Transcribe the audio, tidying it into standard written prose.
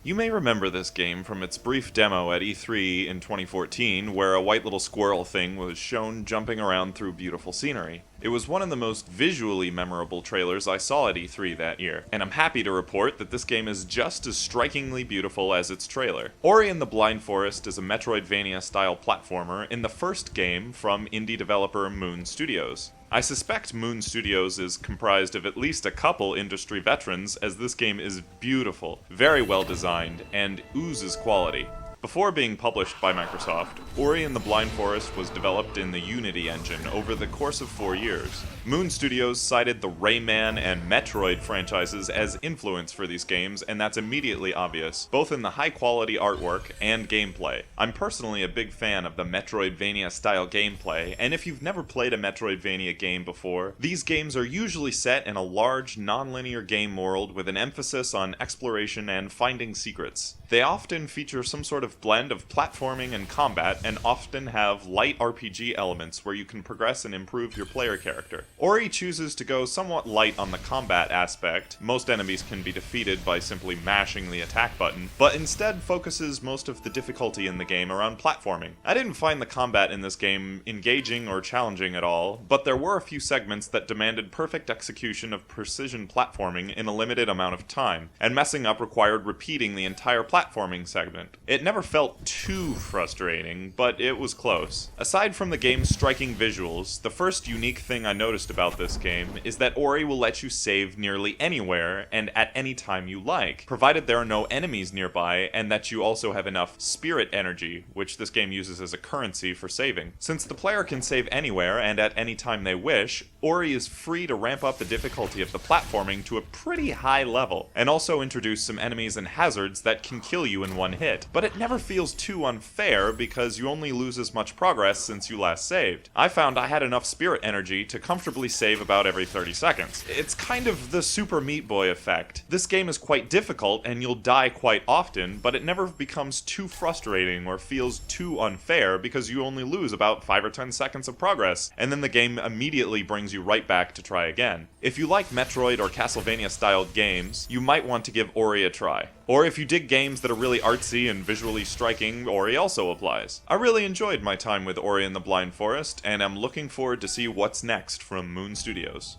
You may remember this game from its brief demo at E3 in 2014, where a white little squirrel thing was shown jumping around through beautiful scenery. It was one of the most visually memorable trailers I saw at E3 that year, and I'm happy to report that this game is just as strikingly beautiful as its trailer. Ori and the Blind Forest is a Metroidvania-style platformer in the first game from indie developer Moon Studios. I suspect Moon Studios is comprised of at least a couple industry veterans, as this game is beautiful, very well designed, and oozes quality. Before being published by Microsoft, Ori and the Blind Forest was developed in the Unity engine over the course of 4 years. Moon Studios cited the Rayman and Metroid franchises as influence for these games, and that's immediately obvious, both in the high-quality artwork and gameplay. I'm personally a big fan of the Metroidvania-style gameplay, and if you've never played a Metroidvania game before, these games are usually set in a large, non-linear game world with an emphasis on exploration and finding secrets. They often feature some sort of blend of platforming and combat, and often have light RPG elements where you can progress and improve your player character. Ori chooses to go somewhat light on the combat aspect. Most enemies can be defeated by simply mashing the attack button, but instead focuses most of the difficulty in the game around platforming. I didn't find the combat in this game engaging or challenging at all, but there were a few segments that demanded perfect execution of precision platforming in a limited amount of time, and messing up required repeating the entire platforming segment. It never felt too frustrating, but it was close. Aside from the game's striking visuals, the first unique thing I noticed about this game is that Ori will let you save nearly anywhere and at any time you like, provided there are no enemies nearby and that you also have enough spirit energy, which this game uses as a currency for saving. Since the player can save anywhere and at any time they wish, Ori is free to ramp up the difficulty of the platforming to a pretty high level, and also introduce some enemies and hazards that can kill you in one hit. But it never feels too unfair because you only lose as much progress since you last saved. I found I had enough spirit energy to comfortably save about every 30 seconds. It's kind of the Super Meat Boy effect. This game is quite difficult and you'll die quite often, but it never becomes too frustrating or feels too unfair because you only lose about 5 or 10 seconds of progress, and then the game immediately brings you right back to try again. If you like Metroid or Castlevania styled games, you might want to give Ori a try. Or if you dig games that are really artsy and visually striking, Ori also applies. I really enjoyed my time with Ori and the Blind Forest, and I'm looking forward to see what's next from Moon Studios.